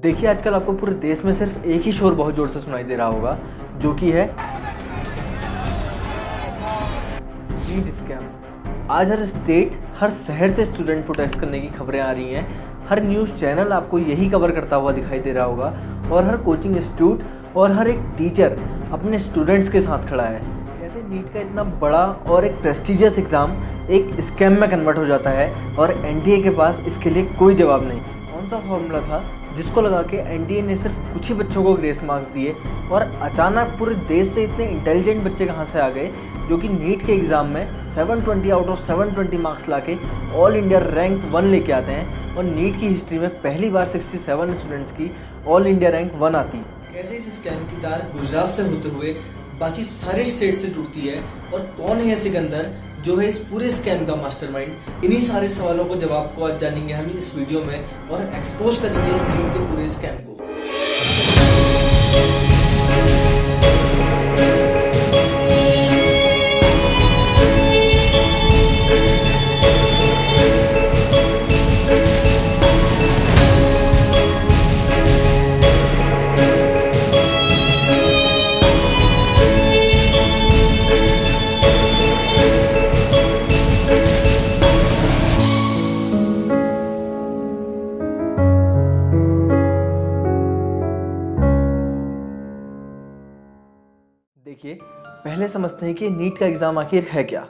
देखिए आजकल आपको पूरे देश में सिर्फ एक ही शोर बहुत जोर से सुनाई दे रहा होगा, जो कि है नीट स्कैम। आज हर स्टेट, हर शहर से स्टूडेंट प्रोटेस्ट करने की खबरें आ रही हैं। हर न्यूज़ चैनल आपको यही कवर करता हुआ दिखाई दे रहा होगा और हर कोचिंग इंस्टीट्यूट और हर एक टीचर अपने स्टूडेंट्स के साथ खड़ा है। कैसे नीट का इतना बड़ा और एक प्रेस्टिजियस एग्ज़ाम एक स्कैम में कन्वर्ट हो जाता है और एनटीए के पास इसके लिए कोई जवाब नहीं। कौन सा फॉर्मूला था जिसको लगा के एनटीए ने सिर्फ कुछ ही बच्चों को ग्रेस मार्क्स दिए और अचानक पूरे देश से इतने इंटेलिजेंट बच्चे कहाँ से आ गए जो कि नीट के एग्ज़ाम में 720 आउट ऑफ 720 मार्क्स लाके ऑल इंडिया रैंक 1 लेके आते हैं और नीट की हिस्ट्री में पहली बार 67 स्टूडेंट्स की ऑल इंडिया रैंक 1 आती है। कैसे इस स्कैम की तार गुजरात से होते हुए बाकी सारे स्टेट से जुड़ती है और कौन है सिकंदर जो है इस पूरे स्कैम का मास्टरमाइंड? इन्हीं सारे सवालों को जवाब को आज जानेंगे हम इस वीडियो में और एक्सपोज करेंगे इस नीट के पूरे स्कैम को। देखिए पहले समझते हैं कि नीट का एग्ज़ाम आखिर है क्या।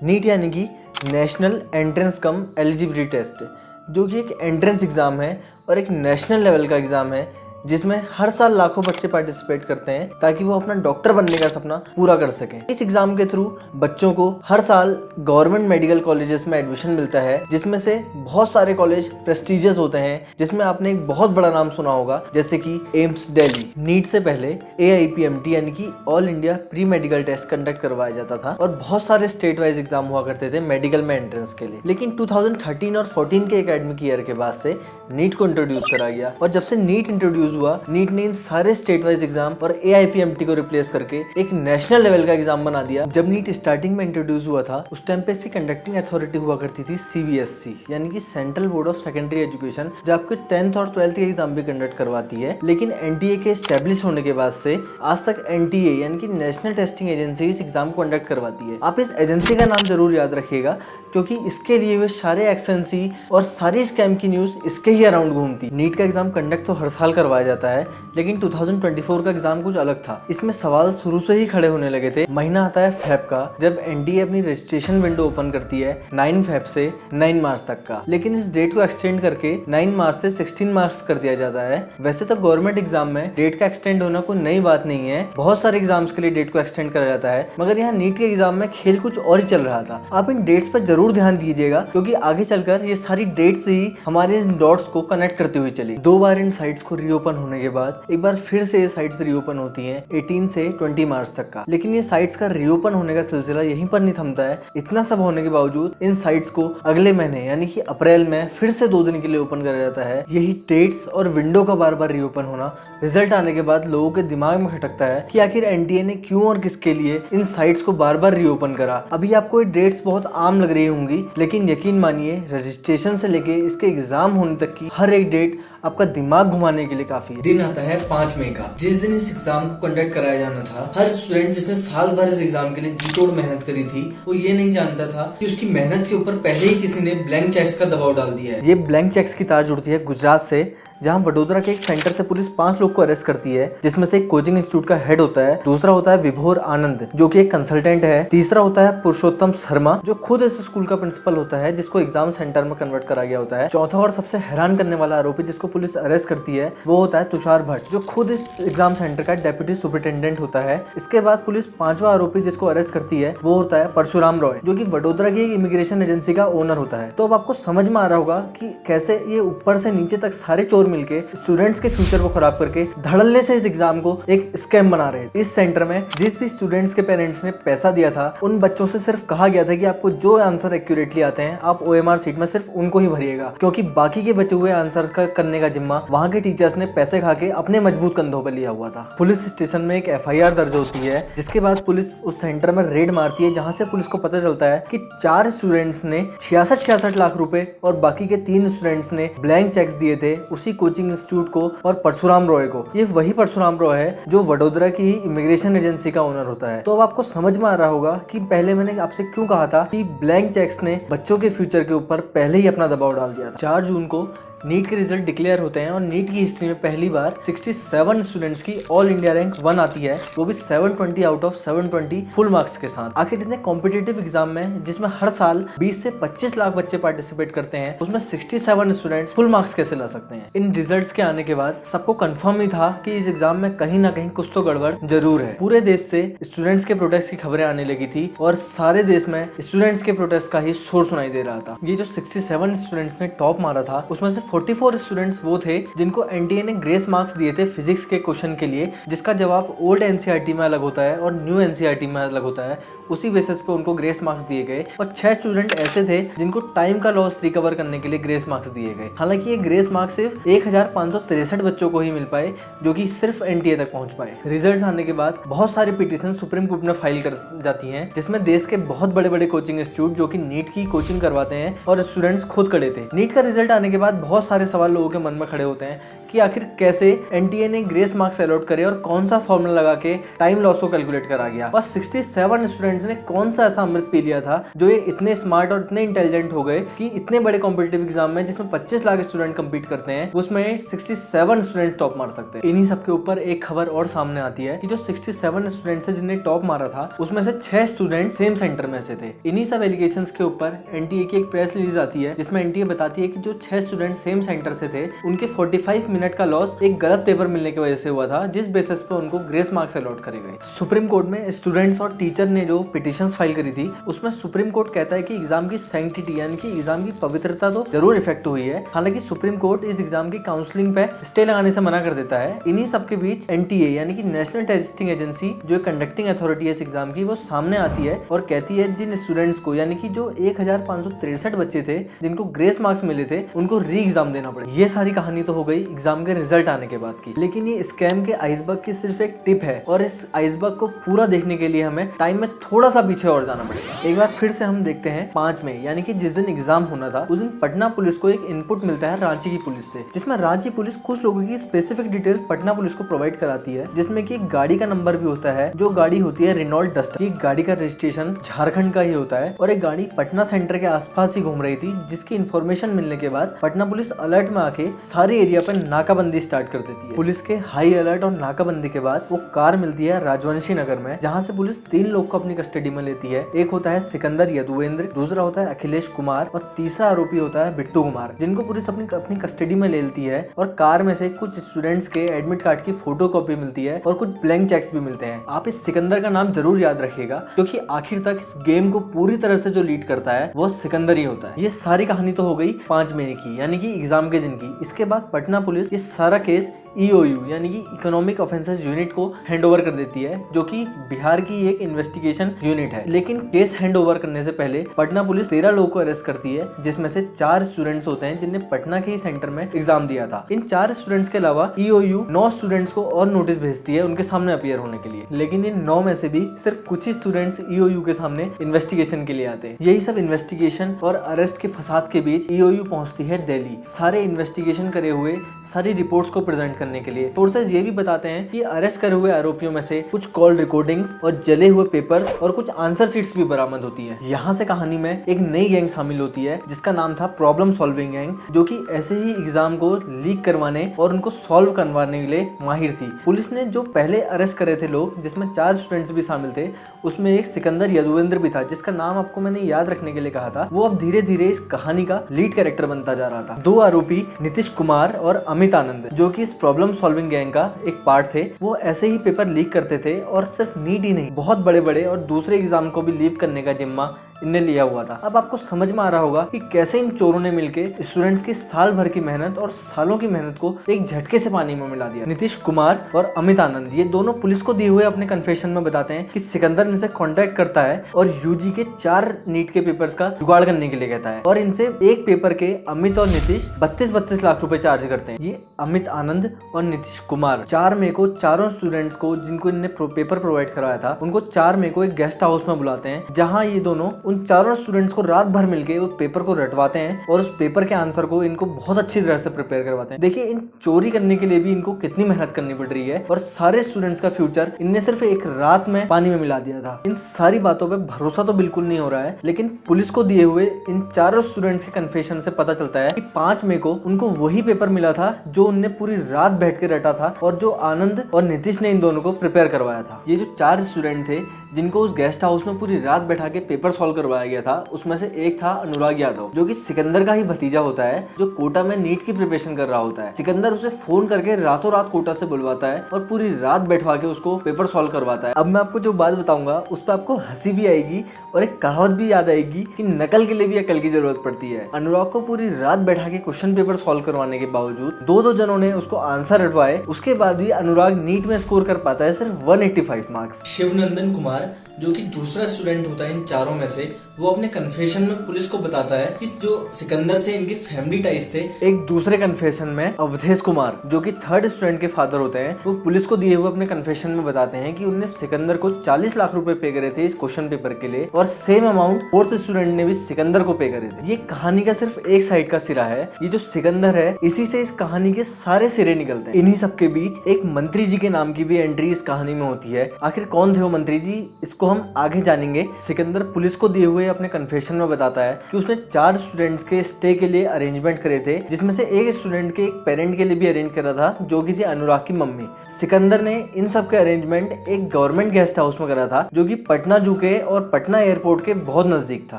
नीट यानी कि नेशनल एंट्रेंस कम एलिजिबिलिटी टेस्ट, जो कि एक एंट्रेंस एग्ज़ाम है और एक नेशनल लेवल का एग्ज़ाम है जिसमें हर साल लाखों बच्चे पार्टिसिपेट करते हैं ताकि वो अपना डॉक्टर बनने का सपना पूरा कर सकें। इस एग्ज़ाम के थ्रू बच्चों को हर साल गवर्नमेंट मेडिकल कॉलेजेस में एडमिशन मिलता है, जिसमें से बहुत सारे कॉलेज प्रेस्टिजियस होते हैं, जिसमें आपने एक बहुत बड़ा नाम सुना होगा जैसे कि एम्स दिल्ली। नीट से पहले AIPMT यानी कि all India pre medical test conduct करवाया जाता था और बहुत सारे स्टेट वाइज एग्जाम हुआ करते थे मेडिकल में एंट्रेंस के लिए। लेकिन 2013 और 14 के एकेडमिक ईयर के बाद से नीट को इंट्रोड्यूस करा गया और जब से नीट इंट्रोड्यूस हुआ, नीट ने इन सारे स्टेट वाइज एग्जाम और AIPMT को रिप्लेस करके एक नेशनल लेवल का एग्जाम बना दिया। जब नीट स्टार्टिंग में इंट्रोड्यूस हुआ था उस टाइम पे इसकी कंडक्टिंग अथॉरिटी हुआ करती थी CBSE यानी कि central board of secondary education, जो आपके 10th और 12th के एग्जाम भी कंडक्ट करवाती है। लेकिन एनटीए के स्टैब्लिश होने के बाद से आज तक NTA यानी कि नेशनल टेस्टिंग एजेंसी इस एग्जाम को कंडक्ट करवाती है। आप इस एजेंसी का नाम जरूर याद रखिएगा क्योंकि इसके लिए हुए सारे एक्शनसी और सारी स्कैम की न्यूज इसके ही अराउंड घूमती। नीट का एग्जाम कंडक्ट तो हर साल करवाया जाता है, लेकिन 2024 का एग्जाम कुछ अलग था। इसमें सवाल शुरू से ही खड़े होने लगे थे। महीना आता है फेब का, जब एनटीए अपनी रजिस्ट्रेशन विंडो ओपन करती है 9 फेब से 9 मार्च तक का, लेकिन इस डेट को एक्सटेंड करके 9 मार्च से 16 मार्च कर दिया जाता है। वैसे तो गवर्नमेंट एग्जाम में डेट का एक्सटेंड होना कोई नई बात नहीं है, बहुत सारे एग्जाम्स के लिए डेट को एक्सटेंड करा जाता है, मगर यहाँ नीट के एग्जाम में खेल कुछ और ही चल रहा था। आप इन डेट्स पर जरूर ध्यान दीजिएगा क्योंकि आगे चलकर ये सारी डेट्स ही हमारे इन डॉट्स को कनेक्ट करती हुई चली। 2 बार इन साइट्स को रीओपन होने के बाद एक बार फिर से ये साइट्स रीओपन होती हैं 18 से 20 मार्च तक का। लेकिन ये साइट्स का रीओपन होने का सिलसिला यहीं पर नहीं थमता है। इतना सब होने के बावजूद इन साइट्स को अगले महीने यानी कि अप्रैल में फिर से 2 दिन के लिए ओपन करा जाता है। यही डेट्स और विंडो का बार बार रीओपन होना रिजल्ट आने के बाद लोगों के दिमाग में खटकता है कि आखिर एनटीए ने क्यों और किसके लिए इन साइट्स को बार बार रीओपन करा। अभी आपको ये डेट्स बहुत आम लग रही होंगी, लेकिन यकीन मानिए रजिस्ट्रेशन से लेके इसके एग्जाम होने तक की हर एक डेट आपका दिमाग घुमाने के लिए काफी है। दिन आता है 5 मई का, जिस दिन इस एग्जाम को कंडक्ट कराया जाना था। हर स्टूडेंट जिसने साल भर इस एग्जाम के लिए जी तोड़ मेहनत करी थी, वो ये नहीं जानता था कि उसकी मेहनत के ऊपर पहले ही किसी ने ब्लैंक चेक्स का दबाव डाल दिया है। ये ब्लैंक चेक्स की तार जुड़ती है गुजरात से, जहां वडोदरा के एक सेंटर से पुलिस 5 लोग को अरेस्ट करती है, जिसमें से एक कोचिंग इंस्टीट्यूट का हेड होता है, दूसरा होता है विभोर आनंद जो कि एक कंसल्टेंट है, तीसरा होता है पुरुषोत्तम शर्मा जो खुद इस स्कूल का प्रिंसिपल होता है जिसको एग्जाम सेंटर में कन्वर्ट करा गया होता है, चौथा और सबसे हैरान करने वाला आरोपी जिसको पुलिस अरेस्ट करती है वो होता है तुषार भट्ट जो खुद इस एग्जाम सेंटर का डेप्यूटी सुपरिटेंडेंट होता है। इसके बाद पुलिस 5वां आरोपी जिसको अरेस्ट करती है वो होता है परशुराम रॉय जो कि वडोदरा की इमिग्रेशन एजेंसी का ओनर होता है। तो अब आपको समझ में आ रहा होगा कि कैसे ये ऊपर से नीचे तक सारे चोर मिलके स्टूडेंट्स के फ्यूचर को खराब करके धड़ल्ले से इस एग्जाम को एक स्कैम बना रहे हैं। इस सेंटर में जिस भी स्टूडेंट्स के पेरेंट्स ने पैसा दिया था उन बच्चों से सिर्फ कहा गया था कि आपको जो आंसर एक्यूरेटली आते हैं आप OMR सीट में सिर्फ उनको ही भरिएगा, क्योंकि बाकी के बचे हुए आंसर्स का करने कराने का जिम्मा वहाँ के टीचर्स ने पैसे खा के अपने मजबूत कंधों पर लिया हुआ था। पुलिस स्टेशन में एक FIR दर्ज होती है, जिसके बाद पुलिस उस सेंटर में रेड मारती है, जहाँ से पुलिस को पता चलता है कि 4 स्टूडेंट्स ने 66 लाख रुपए और बाकी के 3 स्टूडेंट्स ने ब्लैंक चेक्स दिए थे उसी कोचिंग इंस्टीट्यूट को और परशुराम रॉय को। ये वही परशुराम रॉय है जो वडोदरा की इमिग्रेशन एजेंसी का ओनर होता है। तो अब आपको समझ में आ रहा होगा कि पहले मैंने आपसे क्यों कहा था कि ब्लैंक चेक्स ने बच्चों के फ्यूचर के ऊपर पहले ही अपना दबाव डाल दिया था। 4 जून को नीट के रिजल्ट डिक्लेयर होते हैं और नीट की हिस्ट्री में पहली बार 67 स्टूडेंट्स की ऑल इंडिया रैंक 1 आती है, वो भी 720 आउट ऑफ 720 फुल मार्क्स के साथ। आखिर इतने कॉम्पिटिटिव एग्जाम में जिसमें हर साल 20 से 25 लाख बच्चे पार्टिसिपेट करते हैं, उसमें 67 स्टूडेंट्स फुल मार्क्स कैसे ला सकते हैं। इन रिजल्ट्स के आने के बाद सबको कंफर्म ही था कि इस एग्जाम में कहीं ना कहीं कुछ तो गड़बड़ जरूर है। पूरे देश से स्टूडेंट्स के प्रोटेस्ट की खबरें आने लगी थी और सारे देश में स्टूडेंट्स के प्रोटेस्ट का ही शोर सुनाई दे रहा था। ये जो 67 स्टूडेंट्स ने टॉप मारा था, उसमें से 44 स्टूडेंट्स वो थे जिनको एनटीए ने ग्रेस मार्क्स दिए थे फिजिक्स के क्वेश्चन के लिए, जिसका जवाब ओल्ड एनसीईआरटी में अलग होता है और न्यू एनसीईआरटी में अलग होता है। उसी बेसिस पे उनको ग्रेस मार्क्स दिए गए और 6 स्टूडेंट ऐसे थे जिनको टाइम का लॉस रिकवर करने के लिए ग्रेस मार्क्स दिए गए। हालांकि ये ग्रेस मार्क्स सिर्फ 1563 बच्चों को ही मिल पाए जो कि सिर्फ एनटीए तक पहुंच पाए। रिजल्ट्स आने के बाद बहुत सारी पिटीशन सुप्रीम कोर्ट में फाइल कर जाती हैं, जिसमें देश के बहुत बड़े बड़े कोचिंग इंस्टीट्यूट जो कि नीट की कोचिंग करवाते हैं और स्टूडेंट्स खुद खड़े थे। नीट का रिजल्ट आने के बाद बहुत सारे सवाल लोगों के मन में खड़े होते हैं कि आखिर कैसे एनटीए ने ग्रेस मार्क्स अलॉट करे और कौन सा फॉर्मूला लगा के टाइम लॉस को कैलकुलेट करा गया। और 67 स्टूडेंट्स ने कौन सा ऐसा अमृत पी लिया था जो ये इतने स्मार्ट और इतने इंटेलिजेंट हो गए कि इतने बड़े कॉम्पिटिटिव एग्जाम में जिसमें 25 लाख स्टूडेंट कंपीट करते हैं, उसमें 67 स्टूडेंट टॉप मार सकते हैं। इन्हीं सबके ऊपर एक खबर और सामने आती है कि जो 67 स्टूडेंट्स जिन्हें टॉप मारा था, उसमें से 6 स्टूडेंट सेम सेंटर में से थे। इन्हीं सब एलिगेशंस के ऊपर एनटीए की एक प्रेस रिलीज आती है, जिसमें एनटीए बताती है कि जो 6 स्टूडेंट सेम सेंटर से थे, उनके 45 मिनट का लॉस एक गलत पेपर मिलने की वजह से हुआ था, जिस बेसिस पे उनको ग्रेस मार्क्स अलॉट करे गए। सुप्रीम कोर्ट में स्टूडेंट्स और टीचर ने जो पिटीशंस फाइल करी थी, उसमें सुप्रीम कोर्ट कहता है कि एग्जाम की सैंक्टिटी यानी कि एग्जाम की पवित्रता तो जरूर इफेक्ट हुई है। हालांकि सुप्रीम कोर्ट इस एग्जाम की काउंसलिंग पे स्टे लगाने से मना कर देता है। इन्हीं सबके बीच एनटीए यानी कि नेशनल टेस्टिंग एजेंसी जो कंडक्टिंग अथॉरिटी है इस एग्जाम की, वो सामने आती है और कहती है जिन स्टूडेंट्स को यानी कि जो 1563 बच्चे थे जिनको ग्रेस मार्क्स मिले थे, उनको री एग्जाम देना पड़े। ये सारी कहानी तो हो गई एग्जाम के रिजल्ट आने के बाद की, लेकिन ये स्कैम के आइसबर्ग की सिर्फ एक टिप है और इस आइसबर्ग को पूरा देखने के लिए हमें टाइम में थोड़ा सा पीछे और जाना पड़ेगा। एक बार फिर से हम देखते हैं 5 मई यानी कि जिस दिन एग्जाम होना था, उस दिन पटना पुलिस को एक इनपुट मिलता है रांची की पुलिस से, जिसमें रांची पुलिस कुछ लोगों की स्पेसिफिक डिटेल पटना पुलिस को प्रोवाइड कराती है, जिसमें कि एक गाड़ी का नंबर भी होता है, जो गाड़ी होती है रेनॉल्ट डस्टर। ये गाड़ी का रजिस्ट्रेशन झारखंड का ही होता है और एक गाड़ी पटना सेंटर के आसपास ही घूम रही थी, जिसकी इन्फॉर्मेशन मिलने के बाद पटना पुलिस अलर्ट में आके सारे एरिया पर नाकाबंदी स्टार्ट कर देती है। पुलिस के हाई अलर्ट और नाकाबंदी के बाद वो कार मिलती है राजवंशी नगर में, जहां से पुलिस 3 लोग को अपनी कस्टडी में लेती है। एक होता है सिकंदर यदुवेंद्र, दूसरा होता है अखिलेश कुमार और तीसरा आरोपी होता है बिट्टू कुमार, जिनको पुलिस अपनी कस्टडी में ले लेती है। और कार में से कुछ स्टूडेंट्स के एडमिट कार्ड की फोटो कॉपी मिलती है और कुछ ब्लैंक चेक्स भी मिलते हैं। आप इस सिकंदर का नाम जरूर याद रखिएगा, क्योंकि आखिर तक इस गेम को पूरी तरह से जो लीड करता है वो सिकंदर ही होता है। ये सारी कहानी तो हो गई 5 मई की यानी कि एग्जाम के दिन की। इसके बाद पटना पुलिस ये सारा केस EOU यानी कि इकोनॉमिक ऑफेंसेस यूनिट को हैंडओवर कर देती है, जो कि बिहार की एक इन्वेस्टिगेशन यूनिट है। लेकिन केस हैंडओवर करने से पहले पटना पुलिस 13 लोगों को अरेस्ट करती है, जिसमें से 4 स्टूडेंट्स होते हैं जिन्हें पटना के ही सेंटर में एग्जाम दिया था। इन 4 स्टूडेंट्स के अलावा EOU 9 स्टूडेंट्स को और नोटिस भेजती है उनके सामने अपीयर होने के लिए, लेकिन इन 9 में से भी सिर्फ कुछ ही स्टूडेंट्स EOU के सामने इन्वेस्टिगेशन के लिए आते हैं। यही सब इन्वेस्टिगेशन और अरेस्ट के फसाद के बीच EOU पहुंचती है दिल्ली, सारे इन्वेस्टिगेशन करे हुए सारी रिपोर्ट्स को प्रेजेंट करने के लिए। सोर्सेज ये भी बताते हैं कि अरेस्ट करे हुए आरोपियों में से कुछ कॉल रिकॉर्डिंग्स और जले हुए पेपर्स और कुछ आंसर शीट्स भी बरामद होती हैं। यहाँ से कहानी में एक नई गैंग शामिल होती है जिसका नाम था प्रॉब्लम सॉल्विंग गैंग, जो कि ऐसे ही एग्जाम को लीक करवाने और उनको सॉल्व करवाने के लिए माहिर थी। पुलिस ने जो पहले अरेस्ट करे थे लोग, जिसमें 4 स्टूडेंट्स भी शामिल थे, उसमें एक सिकंदर यदुवेंद्र भी था, जिसका नाम आपको मैंने याद रखने के लिए कहा था। वो अब धीरे धीरे इस कहानी का लीड कैरेक्टर बनता जा रहा था। 2 आरोपी नीतीश कुमार और अमित आनंद, जो कि इस प्रॉब्लम सॉल्विंग गैंग का एक पार्ट थे, वो ऐसे ही पेपर लीक करते थे और सिर्फ नीट ही नहीं, बहुत बड़े बड़े और दूसरे एग्जाम को भी लीक करने का जिम्मा इनने लिया हुआ था। अब आपको समझ में आ रहा होगा कि कैसे इन चोरों ने मिलके स्टूडेंट्स की साल भर की मेहनत और सालों की मेहनत को एक झटके से पानी में मिला दिया। नीतीश कुमार और अमित आनंद ये दोनों पुलिस को दिए हुए अपने कन्फेशन में बताते हैं कि सिकंदर इनसे कॉन्टेक्ट करता है और यूजी के 4 नीट के पेपर्स का जुगाड़ करने के लिए कहता है और इनसे एक पेपर के अमित और नीतीश 32 लाख रुपए चार्ज करते हैं। ये अमित आनंद और नीतीश कुमार 4 मई को चारों स्टूडेंट्स को जिनको इनने पेपर प्रोवाइड कराया था उनको 4 मई को एक गेस्ट हाउस में बुलाते हैं, जहां ये दोनों उन चारों स्टूडेंट्स को रात भर मिलके वो पेपर को रटवाते हैं और उस पेपर के आंसर को इनको बहुत अच्छी तरह से प्रिपेयर करवाते हैं। देखिए इन चोरी करने के लिए भी इनको कितनी मेहनत करनी पड़ रही है और सारे स्टूडेंट्स का फ्यूचर इनने सिर्फ एक रात में पानी में मिला दिया था। इन सारी बातों पे भरोसा तो बिल्कुल नहीं हो रहा है, लेकिन पुलिस को दिए हुए इन चारों स्टूडेंट्स के कन्फेशन से पता चलता है कि 5 मई को उनको वही पेपर मिला था जो उनने पूरी रात बैठ के रटा था और जो आनंद और नीतीश ने इन दोनों को प्रिपेयर करवाया था। ये जो 4 स्टूडेंट थे जिनको उस गेस्ट हाउस में पूरी रात बैठा के पेपर सॉल्व करवाया गया था, उसमें से एक था अनुराग यादव, जो कि सिकंदर का ही भतीजा होता है, जो कोटा में नीट की प्रिपरेशन कर रहा होता है। सिकंदर उसे फोन करके रातों रात कोटा से बुलवाता है और पूरी रात बैठवा के उसको पेपर सॉल्व करवाता है। अब मैं आपको जो बात बताऊंगा उस पर आपको हंसी भी आएगी और एक कहावत भी याद आएगी कि नकल के लिए भी अकल की जरूरत पड़ती है। अनुराग को पूरी रात बैठा के क्वेश्चन पेपर सॉल्व करवाने के बावजूद दो जनों ने उसको आंसर रटवाए, उसके बाद भी अनुराग नीट में स्कोर कर पाता है सिर्फ 185 मार्क्स। शिवनंदन कुमार जो कि दूसरा स्टूडेंट होता है इन चारों में से, वो अपने कन्फेशन में पुलिस को बताता है कि जो सिकंदर से इनके फैमिली टाइज थे। एक दूसरे कन्फेशन में अवधेश कुमार जो कि 3rd स्टूडेंट के फादर होते हैं, वो पुलिस को दिए हुए अपने कन्फेशन में बताते हैं कि उनने सिकंदर को 40 लाख रुपए पे करे थे इस क्वेश्चन पेपर के लिए और सेम अमाउंट 4th स्टूडेंट ने भी सिकंदर को पे करे थे। ये कहानी का सिर्फ एक साइड का सिरा है। ये जो सिकंदर है इसी से इस कहानी के सारे सिरे निकलते हैं। इन्हीं सबके बीच एक मंत्री जी के नाम की भी एंट्री इस कहानी में होती है। आखिर कौन थे वो मंत्री जी, इसको हम आगे जानेंगे। सिकंदर पुलिस को दिए हुए अपने कन्फेशन में बताता है कि उसने 4 स्टूडेंट्स के स्टे के लिए अरेंजमेंट करे थे, जिसमें से एक स्टूडेंट के एक पेरेंट के लिए भी अरेंज करा था जो कि थी अनुराग की मम्मी। सिकंदर ने इन सब के अरेंजमेंट एक गवर्नमेंट गेस्ट हाउस में करा था जो कि पटना जू के और पटना एयरपोर्ट के बहुत नजदीक था।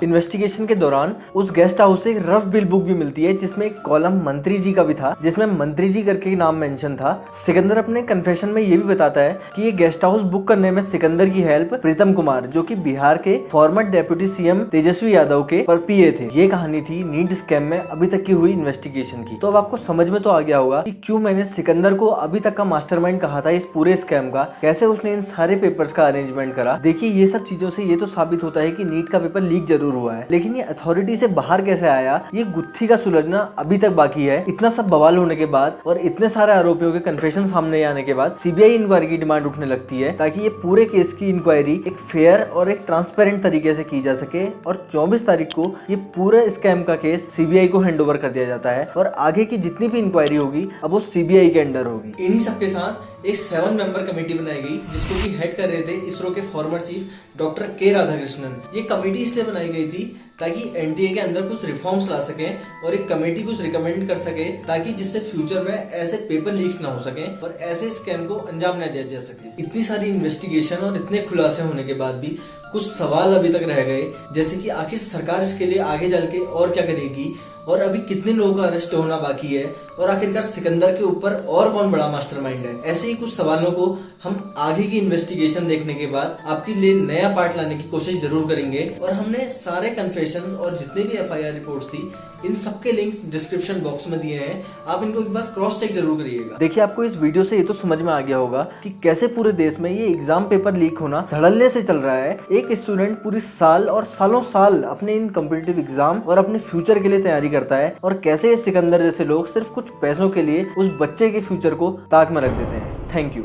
इन्वेस्टिगेशन के दौरान उस गेस्ट हाउस से एक रफ बिल बुक भी मिलती है जिसमें एक कॉलम मंत्री जी का भी था जिसमें मंत्री जी करके नाम मेंशन था। सिकंदर अपने कन्फेशन में ये भी बताता है कि ये गेस्ट हाउस बुक करने में सिकंदर की हेल्प प्रीतम कुमार जो कि बिहार के farmer deputy CM Tejashwi Yadav के पर पीए थे। ये कहानी थी नीट स्कैम में अभी तक की हुई इन्वेस्टिगेशन की। तो अब आपको समझ में तो आ गया होगा कि क्यों मैंने सिकंदर को अभी तक का मास्टरमाइंड कहा था इस पूरे स्कैम का, कैसे उसने इन सारे पेपर्स का अरेंजमेंट करा। देखिए ये सब चीजों से ये तो साबित होता है कि नीट का पेपर लीक जरूर हुआ है, लेकिन ये अथॉरिटी से बाहर कैसे आया ये गुत्थी का सुलझना अभी तक बाकी है। इतना सब बवाल होने के बाद और इतने सारे आरोपियों के कन्फेशन सामने आने के बाद सीबीआई इंक्वायरी की डिमांड उठने लगती है ताकि ये पूरे केस की इंक्वायरी एक फेयर और एक ट्रांसपेरेंट तरीके से की जा सके और 24 तारीख को ये पूरे स्कैम का केस सीबीआई को हैंडओवर कर दिया जाता है और आगे की जितनी भी इंक्वायरी होगी अब वो सीबीआई के अंडर होगी। इन्हीं सबके साथ एक 7 मेंबर कमेटी बनाई गई जिसको कि हेड कर रहे थे इसरो के फॉर्मर चीफ डॉक्टर के राधाकृष्णन। ये कमेटी इसलिए बनाई गई थी ताकि एनटीए के अंदर कुछ रिफॉर्म्स ला सकें और एक कमेटी कुछ रिकमेंड कर सके ताकि जिससे फ्यूचर में ऐसे पेपर लीक्स ना हो सके और ऐसे स्कैम को अंजाम न दिया जा सके। इतनी सारी इन्वेस्टिगेशन और इतने खुलासे होने के बाद भी कुछ सवाल अभी तक रह गए, जैसे कि आखिर सरकार इसके लिए आगे चल के और क्या करेगी और अभी कितने लोगों का अरेस्ट होना बाकी है और आखिरकार सिकंदर के ऊपर और कौन बड़ा मास्टरमाइंड है। ऐसे ही कुछ सवालों को हम आगे की इन्वेस्टिगेशन देखने के बाद आपके लिए नया पार्ट लाने की कोशिश जरूर करेंगे और हमने सारे कन्फेशंस और जितने भी एफआईआर रिपोर्ट्स थी इन सबके लिंक्स डिस्क्रिप्शन बॉक्स में दिए हैं, आप इनको एक बार क्रॉस चेक जरूर करिएगा। देखिए आपको इस वीडियो से ये तो समझ में आ गया होगा कि कैसे पूरे देश में ये एग्जाम पेपर लीक होना धड़ल्ले से चल रहा है। एक स्टूडेंट पूरी साल और सालों साल अपने इन कॉम्पिटिटिव एग्जाम और अपने फ्यूचर के लिए तैयारी करता है और कैसे सिकंदर जैसे लोग सिर्फ कुछ पैसों के लिए उस बच्चे के फ्यूचर को ताक में रख देते हैं। Thank you.